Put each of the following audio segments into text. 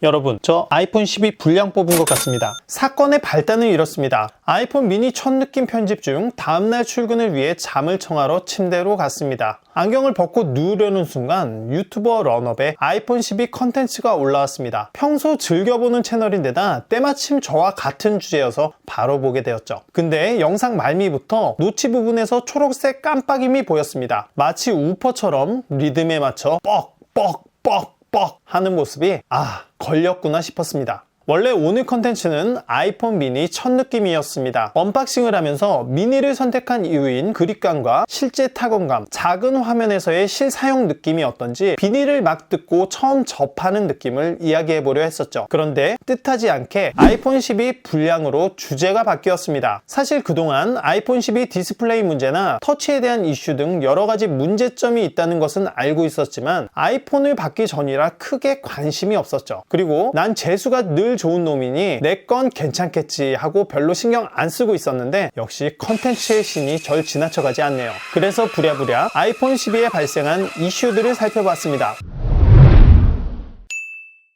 여러분, 저 아이폰 12 불량 뽑은 것 같습니다. 사건의 발단은 이렇습니다. 아이폰 미니 첫 느낌 편집 중 다음날 출근을 위해 잠을 청하러 침대로 갔습니다. 안경을 벗고 누우려는 순간 유튜버 런업에 아이폰 12 컨텐츠가 올라왔습니다. 평소 즐겨보는 채널인데다 때마침 저와 같은 주제여서 바로 보게 되었죠. 근데 영상 말미부터 노치 부분에서 초록색 깜빡임이 보였습니다. 마치 우퍼처럼 리듬에 맞춰 뻑뻑뻑뻑 하는 모습이 걸렸구나 싶었습니다. 원래 오늘 컨텐츠는 아이폰 미니 첫 느낌이었습니다. 언박싱을 하면서 미니를 선택한 이유인 그립감과 실제 타건감, 작은 화면에서의 실사용 느낌이 어떤지 비닐을 막 뜯고 처음 접하는 느낌을 이야기해보려 했었죠. 그런데 뜻하지 않게 아이폰 12 불량으로 주제가 바뀌었습니다. 사실 그동안 아이폰 12 디스플레이 문제나 터치에 대한 이슈 등 여러가지 문제점이 있다는 것은 알고 있었지만 아이폰을 받기 전이라 크게 관심이 없었죠. 그리고 난 재수가 늘 좋은 놈이니 내 건 괜찮겠지 하고 별로 신경 안 쓰고 있었는데 역시 컨텐츠의 신이 절 지나쳐가지 않네요. 그래서 부랴부랴 아이폰 12에 발생한 이슈들을 살펴봤습니다.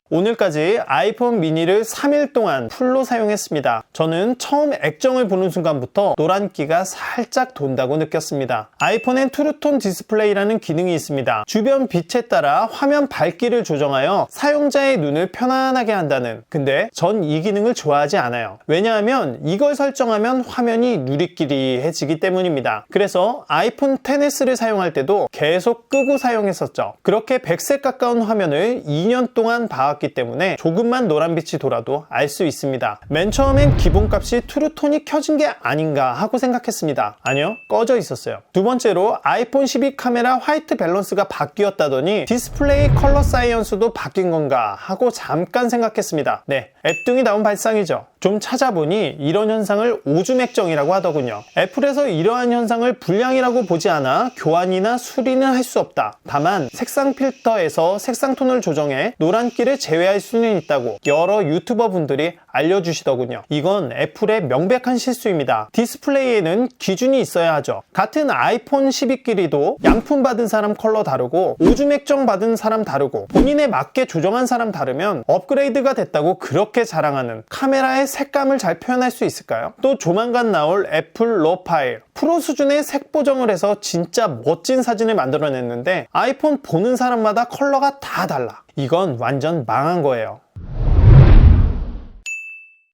오늘까지 아이폰 미니를 3일 동안 풀로 사용했습니다. 저는 처음 액정을 보는 순간부터 노란기가 살짝 돈다고 느꼈습니다. 아이폰엔 트루톤 디스플레이라는 기능이 있습니다. 주변 빛에 따라 화면 밝기를 조정하여 사용자의 눈을 편안하게 한다는, 근데 전 이 기능을 좋아하지 않아요. 왜냐하면 이걸 설정하면 화면이 누리끼리해지기 때문입니다. 그래서 아이폰 XS를 사용할 때도 계속 끄고 사용했었죠. 그렇게 100세 가까운 화면을 2년 동안 봐왔기 때문에 조금만 노란빛이 돌아도 알 수 있습니다. 맨 처음엔 기본값이 트루톤이 켜진 게 아닌가 하고 생각했습니다. 아니요, 꺼져 있었어요. 두 번째로 아이폰 12 카메라 화이트 밸런스가 바뀌었다더니 디스플레이 컬러 사이언스도 바뀐 건가 하고 잠깐 생각했습니다. 네, 앱등이 나온 발상이죠. 좀 찾아보니 이런 현상을 오줌 액정이라고 하더군요. 애플에서 이러한 현상을 불량이라고 보지 않아 교환이나 수리는 할 수 없다. 다만 색상 필터에서 색상 톤을 조정해 노란기를 제외할 수는 있다고 여러 유튜버 분들이 알려주시더군요. 이건 애플의 명백한 실수입니다. 디스플레이에는 기준이 있어야 하죠. 같은 아이폰 12끼리도 양품 받은 사람 컬러 다르고 오줌 액정 받은 사람 다르고 본인에 맞게 조정한 사람 다르면 업그레이드가 됐다고 그렇게 자랑하는 카메라의 색감을 잘 표현할 수 있을까요? 또 조만간 나올 애플 로 파일, 프로 수준의 색 보정을 해서 진짜 멋진 사진을 만들어냈는데 아이폰 보는 사람마다 컬러가 다 달라. 이건 완전 망한 거예요.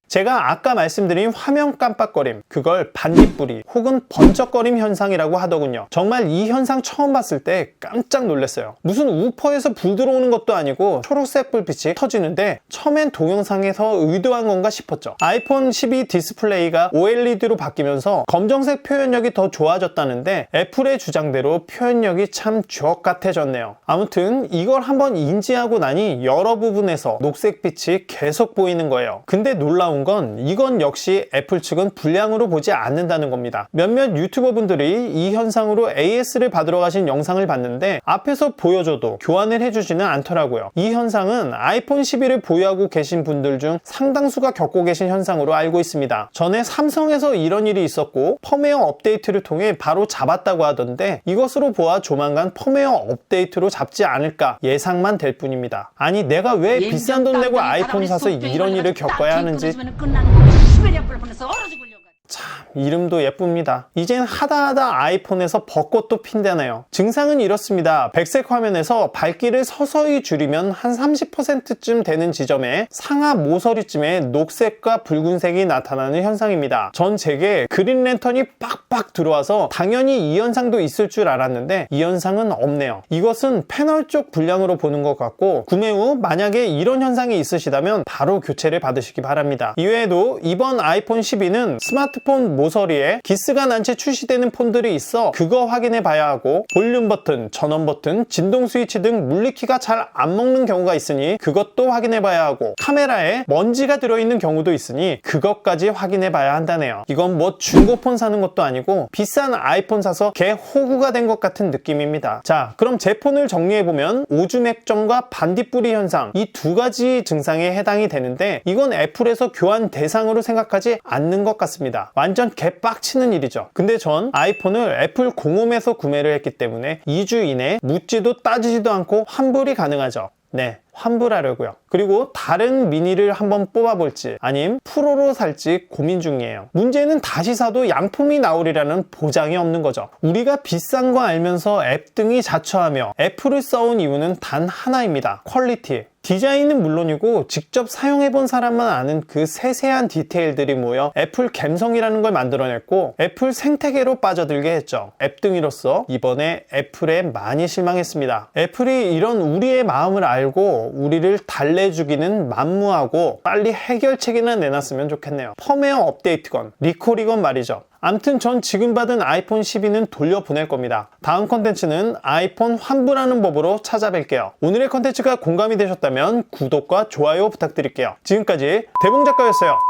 제가 아까 말씀드린 화면 깜빡거림, 그걸 반딧불이 혹은 번쩍거림 현상이라고 하더군요. 정말 이 현상 처음 봤을 때 깜짝 놀랐어요. 무슨 우퍼에서 불 들어오는 것도 아니고 초록색 불빛이 터지는데 처음엔 동영상에서 의도한 건가 싶었죠. 아이폰 12 디스플레이가 OLED로 바뀌면서 검정색 표현력이 더 좋아졌다는데 애플의 주장대로 표현력이 참 쥐어같아졌네요. 아무튼 이걸 한번 인지하고 나니 여러 부분에서 녹색빛이 계속 보이는 거예요. 근데 놀라운 건 이건 역시 애플 측은 불량으로 보지 않는다는 겁니다. 몇몇 유튜버 분들이 이 현상으로 AS를 받으러 가신 영상을 봤는데 앞에서 보여줘도 교환을 해주지는 않더라고요. 이 현상은 아이폰 12를 보유하고 계신 분들 중 상당수가 겪고 계신 현상으로 알고 있습니다. 전에 삼성에서 이런 일이 있었고 펌웨어 업데이트를 통해 바로 잡았다고 하던데 이것으로 보아 조만간 펌웨어 업데이트로 잡지 않을까 예상만 될 뿐입니다. 아니 내가 왜 비싼 돈 내고 아이폰 사서 이런 일을 겪어야 하는지 끝나는 거 시베리아 뿔 보내서 얼어 죽으려고. 참 이름도 예쁩니다. 이젠 하다하다 아이폰에서 벚꽃도 핀다네요. 증상은 이렇습니다. 백색 화면에서 밝기를 서서히 줄이면 한 30%쯤 되는 지점에 상하 모서리쯤에 녹색과 붉은색이 나타나는 현상입니다. 전 제게 그린 랜턴이 빡빡 들어와서 당연히 이 현상도 있을 줄 알았는데 이 현상은 없네요. 이것은 패널 쪽 불량으로 보는 것 같고 구매 후 만약에 이런 현상이 있으시다면 바로 교체를 받으시기 바랍니다. 이외에도 이번 아이폰 12는 스마트폰 모서리에 기스가 난 채 출시되는 폰들이 있어 그거 확인해 봐야 하고 볼륨 버튼, 전원 버튼, 진동 스위치 등 물리키가 잘 안 먹는 경우가 있으니 그것도 확인해 봐야 하고 카메라에 먼지가 들어있는 경우도 있으니 그것까지 확인해 봐야 한다네요. 이건 뭐 중고폰 사는 것도 아니고 비싼 아이폰 사서 개 호구가 된 것 같은 느낌입니다. 자, 그럼 제 폰을 정리해보면 오줌 액정과 반딧불이 현상, 이 두 가지 증상에 해당이 되는데 이건 애플에서 교환 대상으로 생각하지 않는 것 같습니다. 완전 개빡치는 일이죠. 근데 전 아이폰을 애플 공홈에서 구매를 했기 때문에 2주 이내 묻지도 따지지도 않고 환불이 가능하죠. 네, 환불하려고요. 그리고 다른 미니를 한번 뽑아볼지 아님 프로로 살지 고민 중이에요. 문제는 다시 사도 양품이 나오리라는 보장이 없는 거죠. 우리가 비싼 거 알면서 앱 등이 자처하며 애플을 써온 이유는 단 하나입니다. 퀄리티. 디자인은 물론이고 직접 사용해본 사람만 아는 그 세세한 디테일들이 모여 애플 갬성이라는 걸 만들어냈고 애플 생태계로 빠져들게 했죠. 앱등이로서 이번에 애플에 많이 실망했습니다. 애플이 이런 우리의 마음을 알고 우리를 달래주기는 만무하고 빨리 해결책이나 내놨으면 좋겠네요. 펌웨어 업데이트건 리콜이건 말이죠. 암튼 전 지금 받은 아이폰 12는 돌려보낼 겁니다. 다음 컨텐츠는 아이폰 환불하는 법으로 찾아뵐게요. 오늘의 컨텐츠가 공감이 되셨다면 구독과 좋아요 부탁드릴게요. 지금까지 대봉작가였어요.